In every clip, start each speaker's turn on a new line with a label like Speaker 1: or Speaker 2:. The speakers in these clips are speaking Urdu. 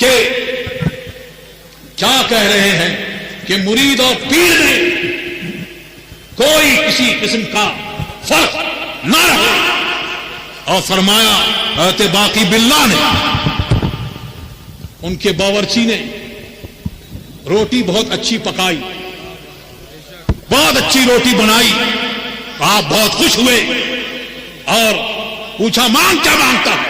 Speaker 1: کہ کیا کہہ رہے ہیں کہ مرید اور پیر میں کوئی کسی قسم کا فرق نہ رہے، اور فرمایا حضرت باقی باللہ نے، ان کے باورچی نے روٹی بہت اچھی پکائی، بہت اچھی روٹی بنائی، آپ بہت خوش ہوئے اور پوچھا مانگ کیا مانگتا ہے؟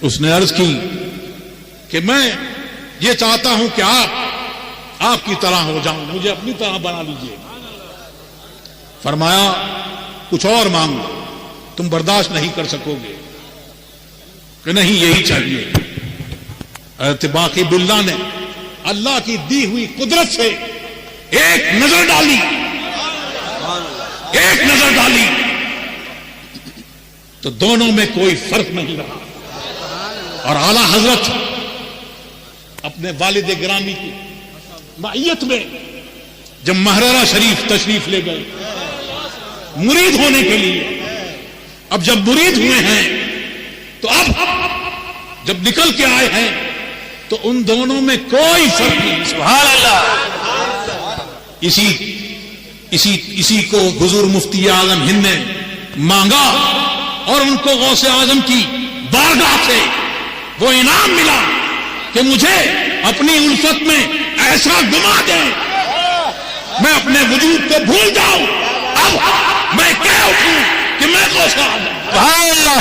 Speaker 1: اس نے عرض کی کہ میں یہ چاہتا ہوں کہ آپ کی طرح ہو جاؤں، مجھے اپنی طرح بنا لیجیے۔ فرمایا کچھ اور مانگو، تم برداشت نہیں کر سکو گے کہ نہیں یہی چاہیے۔ حضرت باقی باللہ نے اللہ کی دی ہوئی قدرت سے ایک نظر ڈالی تو دونوں میں کوئی فرق نہیں رہا، اور اعلی حضرت اپنے والد گرامی کی معیت میں جب مہرارہ شریف تشریف لے گئے مرید ہونے کے لیے، اب جب مرید ہوئے ہیں تو اب جب نکل کے آئے ہیں تو ان دونوں میں کوئی فرق نہیں۔ سبحان اللہ۔ اسی کو حضور مفتی اعظم ہند نے مانگا اور ان کو غوث اعظم کی بارگاہ سے وہ انعام ملا کہ مجھے اپنی الفت میں ایسا گما دے میں اپنے وجود کو بھول جاؤں، اب میں کہہ اٹھوں کہ میں غوث اعظم۔
Speaker 2: سبحان اللہ۔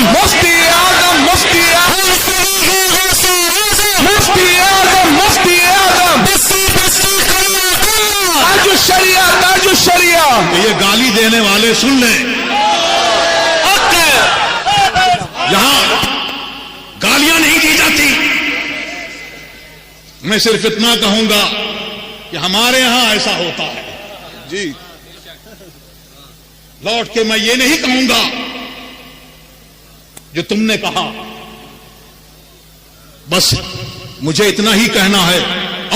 Speaker 2: مفتی اعظم، مفتی اعظم، مفتی اعظم، مفتی اعظم، تاج الشریعہ، تاج الشریعہ۔
Speaker 1: یہ گالی دینے والے سن لیں، یہاں گالیاں نہیں دی جاتی۔ میں صرف اتنا کہوں گا کہ ہمارے یہاں ایسا ہوتا ہے
Speaker 2: جی،
Speaker 1: لوٹ کے میں یہ نہیں کہوں گا جو تم نے کہا، بس مجھے اتنا ہی کہنا ہے۔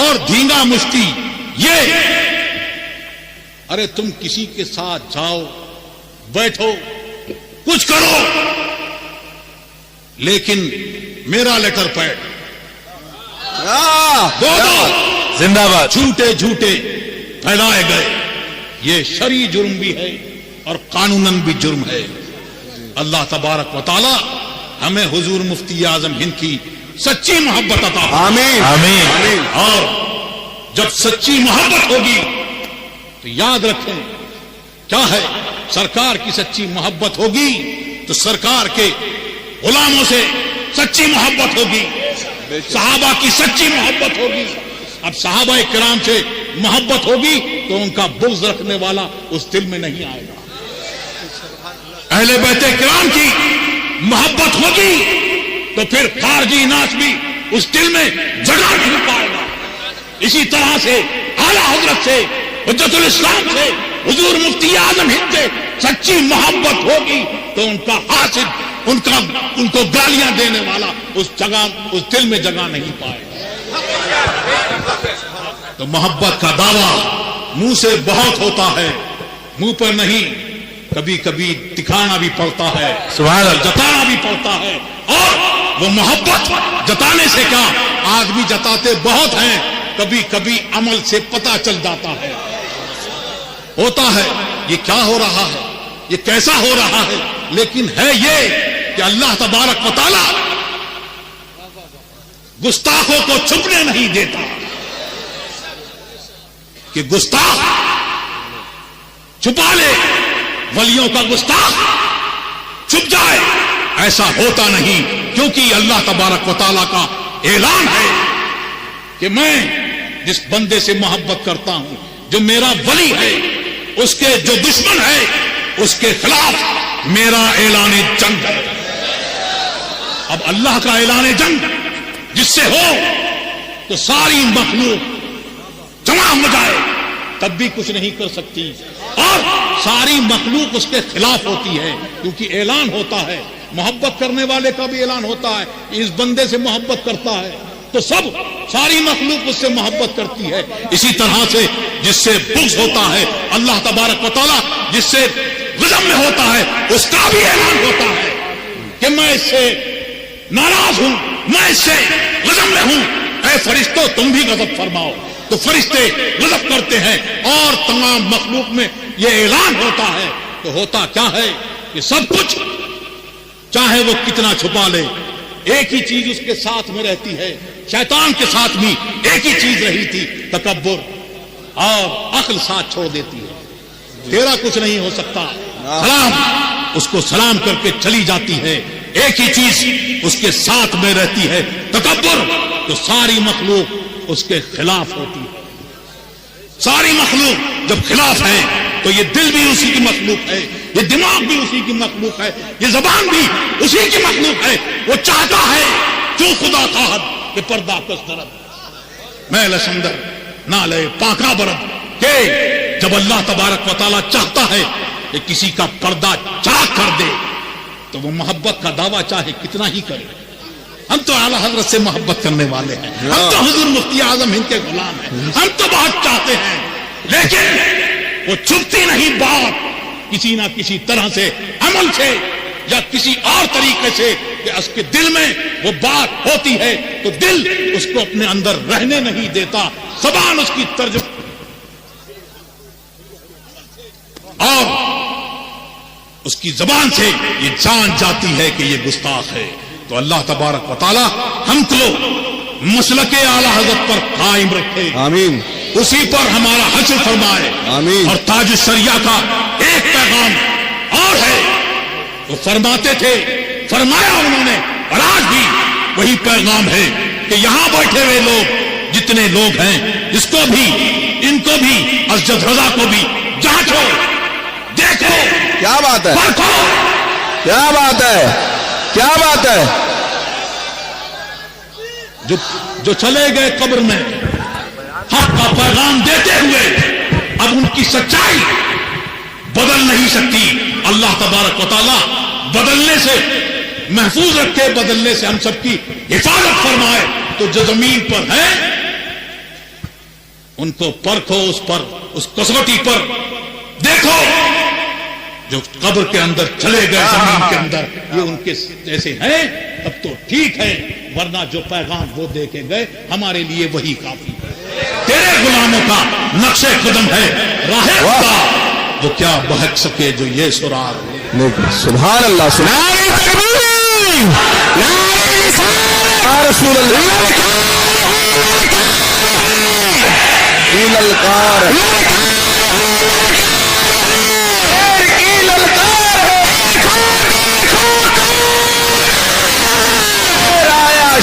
Speaker 1: اور دھینگا مفتی یہ، ارے تم کسی کے ساتھ جاؤ، بیٹھو، کچھ کرو، لیکن میرا لیٹر پیڈ دو
Speaker 2: زندہ باد،
Speaker 1: جھوٹے پھیلائے گئے، یہ شرعی جرم بھی ہے اور قانوناً بھی جرم ہے۔ اللہ تبارک و تعالی ہمیں حضور مفتی اعظم ہند کی سچی محبت عطا فرمائے۔
Speaker 2: آمین آمین۔
Speaker 1: اور جب سچی محبت ہوگی تو یاد رکھیں کیا ہے، سرکار کی سچی محبت ہوگی تو سرکار کے غلاموں سے سچی محبت ہوگی، صحابہ کی سچی محبت ہوگی۔ اب صحابہ کرام سے محبت ہوگی تو ان کا بغض رکھنے والا اس دل میں نہیں آئے گا۔ اہل بیت کرام کی محبت ہوگی تو پھر خارجی ناچ بھی اس دل میں جگہ نہیں پائے گا۔ اسی طرح سے اعلیٰ حضرت سے، حجت الاسلام سے، حضور مفتی اعظم ہند سے سچی محبت ہوگی تو ان کا حاسد، ان کو گالیاں دینے والا اس دل میں جگہ نہیں پائے گا۔ تو محبت کا دعویٰ منہ سے بہت ہوتا ہے، منہ پر نہیں، کبھی کبھی دکھانا بھی پڑتا ہے،
Speaker 2: سبحان اللہ،
Speaker 1: جتانا بھی پڑتا ہے۔ اور وہ محبت جتانے سے کیا، آدمی جتاتے بہت ہیں، کبھی کبھی عمل سے پتہ چل جاتا ہے، ہوتا ہے یہ کیا ہو رہا ہے، یہ کیسا ہو رہا ہے، لیکن ہے یہ کہ اللہ تبارک و تعالی گستاخوں کو چھپنے نہیں دیتا، کہ گستاخ چھپا لے، ولیوں کا گستاخ چھپ جائے، ایسا ہوتا نہیں، کیونکہ اللہ تبارک و تعالیٰ کا اعلان ہے کہ میں جس بندے سے محبت کرتا ہوں، جو میرا ولی ہے، اس کے جو دشمن ہے اس کے خلاف میرا اعلان جنگ ہے۔ اب اللہ کا اعلان جنگ جس سے ہو تو ساری مخلوق جمع ہو جائے تب بھی کچھ نہیں کر سکتی، اور ساری مخلوق اس کے خلاف ہوتی ہے، کیونکہ اعلان ہوتا ہے، محبت کرنے والے کا بھی اعلان ہوتا ہے، اس بندے سے محبت کرتا ہے تو ساری مخلوق اس سے محبت کرتی ہے۔ اسی طرح سے جس سے بغض ہوتا ہے، اللہ تبارک و تعالیٰ جس سے غضب میں ہوتا ہے اس کا بھی اعلان ہوتا ہے کہ میں اس سے ناراض ہوں، میں اس سے غضب میں ہوں، اے فرشتوں تم بھی غضب فرماؤ۔ تو فرشتے غضب کرتے ہیں اور تمام مخلوق میں یہ اعلان ہوتا ہے۔ تو ہوتا کیا ہے کہ سب کچھ چاہے وہ کتنا چھپا لے ایک ہی چیز اس کے ساتھ میں رہتی ہے۔ شیطان کے ساتھ بھی ایک ہی چیز رہی تھی، تکبر، اور عقل ساتھ چھوڑ دیتی ہے۔ تیرا کچھ نہیں ہو سکتا، سلام اس کو سلام کر کے چلی جاتی ہے۔ ایک ہی چیز اس کے ساتھ میں رہتی ہے، تکبر، تو ساری مخلوق اس کے خلاف ہوتی ہے۔ ساری مخلوق جب خلاف ہے تو یہ دل بھی اسی کی مخلوق ہے، یہ دماغ بھی اسی کی مخلوق ہے، یہ زبان بھی اسی کی مخلوق ہے۔ وہ چاہتا ہے جو خدا خواہد کہ پردہ کس درد میں لسندر نہ لے پاکا برد، کہ جب اللہ تبارک و تعالیٰ چاہتا ہے کہ کسی کا پردہ چاک کر دے تو وہ محبت کا دعویٰ چاہے کتنا ہی کرے۔ ہم تو اعلیٰ حضرت سے محبت کرنے والے ہیں، ہم تو حضور مفتی اعظم ہند کے غلام ہیں، ہم تو بہت چاہتے ہیں، لیکن وہ چھپتی نہیں بات کسی نہ کسی طرح سے، عمل سے یا کسی اور طریقے سے، کہ اس کے دل میں وہ بات ہوتی ہے تو دل اس کو اپنے اندر رہنے نہیں دیتا، زبان اس کی ترجمہ اور اس کی زبان سے یہ جان جاتی ہے کہ یہ گستاخ ہے۔ تو اللہ تبارک و تعالی ہم کو مسلک اعلیٰ حضرت پر قائم رکھے،
Speaker 2: آمین،
Speaker 1: اسی پر ہمارا حشر فرمائے،
Speaker 2: آمین۔
Speaker 1: اور تاج الشریعہ کا ایک پیغام اور ہے، وہ فرماتے تھے، فرمایا انہوں نے، اور آج بھی وہی پیغام ہے کہ یہاں بیٹھے ہوئے لوگ جتنے لوگ ہیں، اس کو بھی، ان کو بھی، اسجد رضا کو بھی جانچو، دیکھو،
Speaker 2: کیا بات ہے،
Speaker 1: پرکھو،
Speaker 2: کیا بات ہے، کیا بات ہے۔
Speaker 1: جو چلے گئے قبر میں حق کا پیغام دیتے ہوئے، اب ان کی سچائی بدل نہیں سکتی۔ اللہ تبارک و تعالیٰ بدلنے سے محفوظ رکھے، بدلنے سے ہم سب کی حفاظت فرمائے۔ تو جو زمین پر ہے ان کو پرکھو، اس پر، اس کسوٹی پر دیکھو۔ جو قبر کے اندر چلے گئے زمین کے اندر، یہ ان کے جیسے ہیں تب تو ٹھیک ہے، ورنہ جو پیغام وہ دے کے گئے ہمارے لیے وہی کافی ہے۔ تیرے غلاموں کا نقش قدم ہے راہ خدا، وہ کیا بہک سکے جو یہ سرار۔
Speaker 2: سبحان اللہ، سبحان رسول اللہ،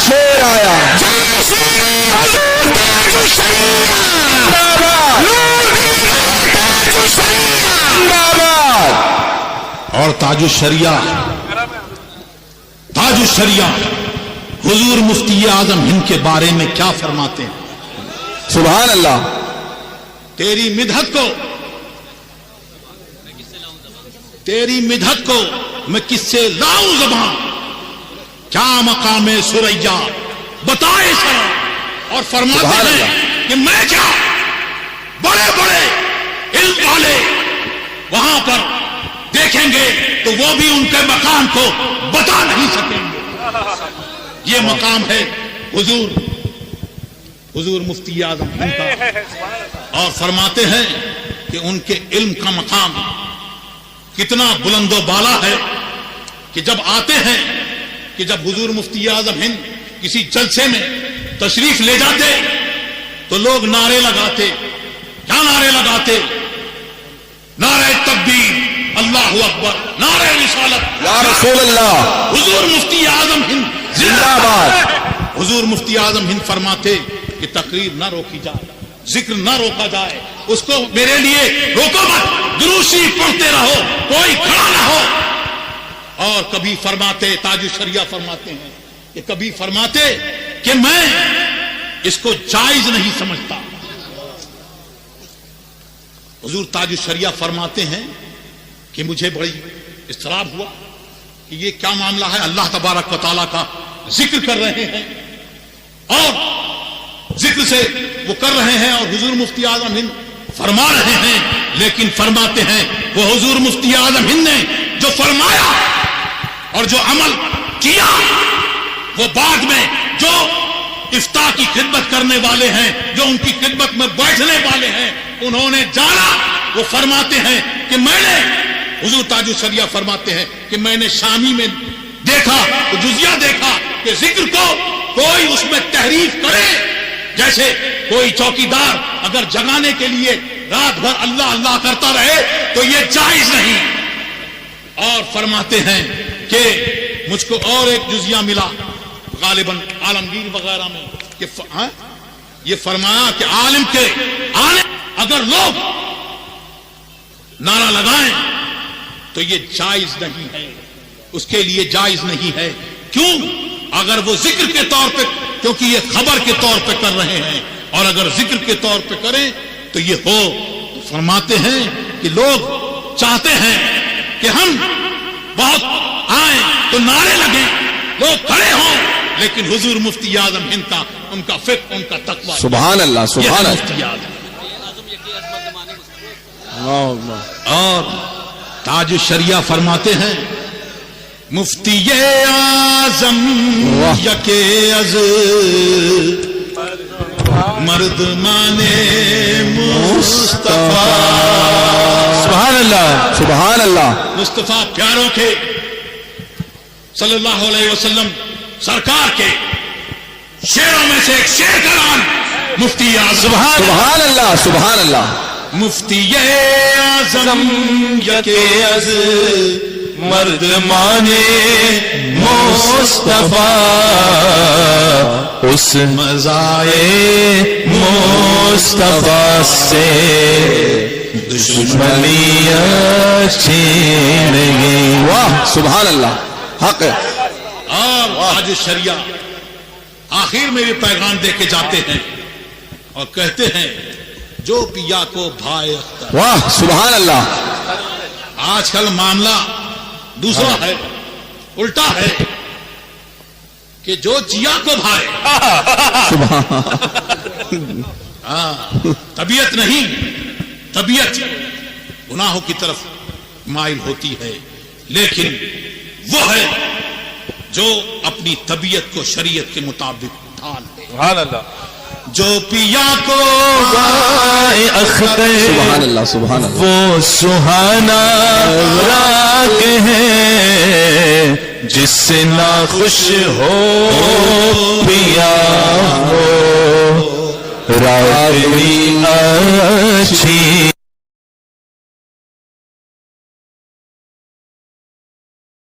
Speaker 2: شیر آیا،
Speaker 1: اور تاج الشریعہ، تاج الشریعہ حضور مفتی اعظم ہند کے بارے میں کیا فرماتے ہیں؟
Speaker 2: سبحان اللہ۔
Speaker 1: تیری مدحت کو میں کس سے لاؤں زبان، کیا مقام سریا بتائے سر۔ اور فرماتے ہیں کہ میں کیا، بڑے بڑے علم والے وہاں پر دیکھیں گے تو وہ بھی ان کے مقام کو بتا نہیں سکیں گے۔ یہ مقام ہے حضور مفتی اعظم ہند کا، اور فرماتے ہیں کہ ان کے علم کا مقام کتنا بلند و بالا ہے کہ جب آتے ہیں، کہ جب حضور مفتی اعظم ہند کسی جلسے میں تشریف لے جاتے تو لوگ نعرے لگاتے۔ کیا نعرے لگاتے؟ نعرہ تکبیر، اللہ اکبر، نعرہ رسالت،
Speaker 2: یا رسول اللہ،
Speaker 1: حضور مفتی اعظم ہند
Speaker 2: زندہ باد۔
Speaker 1: حضور مفتی اعظم ہند فرماتے کہ تقریر نہ روکی جائے، ذکر نہ روکا جائے، اس کو میرے لیے روکو مت، درود شریف پڑھتے رہو، کوئی کھڑا نہ ہو۔ اور کبھی فرماتے، تاج الشریعہ فرماتے ہیں کہ کبھی فرماتے کہ میں اس کو جائز نہیں سمجھتا۔ حضور تاج الشریعہ فرماتے ہیں کہ مجھے بڑی اضطراب ہوا کہ یہ کیا معاملہ ہے، اللہ تبارک و تعالیٰ کا ذکر کر رہے ہیں اور ذکر سے وہ کر رہے ہیں اور حضور مفتی اعظم ہند فرما رہے ہیں، لیکن فرماتے ہیں وہ حضور مفتی اعظم ہند نے جو فرمایا اور جو عمل کیا، وہ بعد میں جو افتاء کی خدمت کرنے والے ہیں، جو ان کی خدمت میں بیٹھنے والے ہیں، انہوں نے جانا. وہ فرماتے ہیں کہ میں نے، حضور تاج الشریعہ فرماتے ہیں کہ میں نے شامی میں دیکھا تو جزیہ دیکھا کہ ذکر کو کوئی اس میں تحریف کرے، جیسے کوئی چوکیدار اگر جگانے کے لیے رات بھر اللہ اللہ کرتا رہے تو یہ جائز نہیں. اور فرماتے ہیں کہ مجھ کو اور ایک جزیہ ملا غالباً عالمگیر وغیرہ میں کہ یہ فرمایا کہ عالم اگر لوگ نعرہ لگائیں تو یہ جائز نہیں ہے، اس کے لیے جائز نہیں ہے. کیوں؟ اگر وہ ذکر کے طور پہ، کیونکہ یہ خبر کے طور پہ کر رہے ہیں، اور اگر ذکر کے طور پہ کریں تو یہ ہو. فرماتے ہیں کہ لوگ چاہتے ہیں کہ ہم بہت آئیں تو نعرے لگیں، لوگ کھڑے ہوں، لیکن حضور مفتی اعظم ہند کا، ان کا فقہ، ان کا تقویٰ،
Speaker 2: سبحان اللہ سبحان اللہ.
Speaker 1: مفتی اعظم. اور تاج الشریعہ فرماتے ہیں مفتی اعظم یکے از مردمان مصطفیٰ.
Speaker 2: سبحان اللہ سبحان اللہ.
Speaker 1: مصطفیٰ پیاروں کے صلی اللہ علیہ وسلم سرکار کے شعروں میں سے ایک شعر کا نام مفتی اعظم.
Speaker 2: سبحان اللہ سبحان اللہ.
Speaker 1: مفتی اعظم یکے از
Speaker 2: مردمان مصطفیٰ اس مزائے مصطفیٰ سے دشمنیاں چھین گئی. واہ سبحان اللہ حق ہے.
Speaker 1: اور تاج الشریعہ آخر میں بھی پیغام دے کے جاتے ہیں اور کہتے ہیں جو پیا کو بھائے اختر.
Speaker 2: واہ سبحان اللہ.
Speaker 1: آج کل معاملہ دوسرا ہے، الٹا ہے کہ جو جیا کو بھائے. طبیعت نہیں، طبیعت گناہوں کی طرف مائل ہوتی ہے، لیکن وہ ہے جو اپنی طبیعت کو شریعت کے مطابق ڈھال دے.
Speaker 2: سبحان اللہ.
Speaker 1: جو پیا کو
Speaker 2: بھائے اختر سبحان اللہ سبحان اللہ. وہ سہانا راگ ہے جس سے ناخوش ہو پیا ہو، راگ بھی اچھی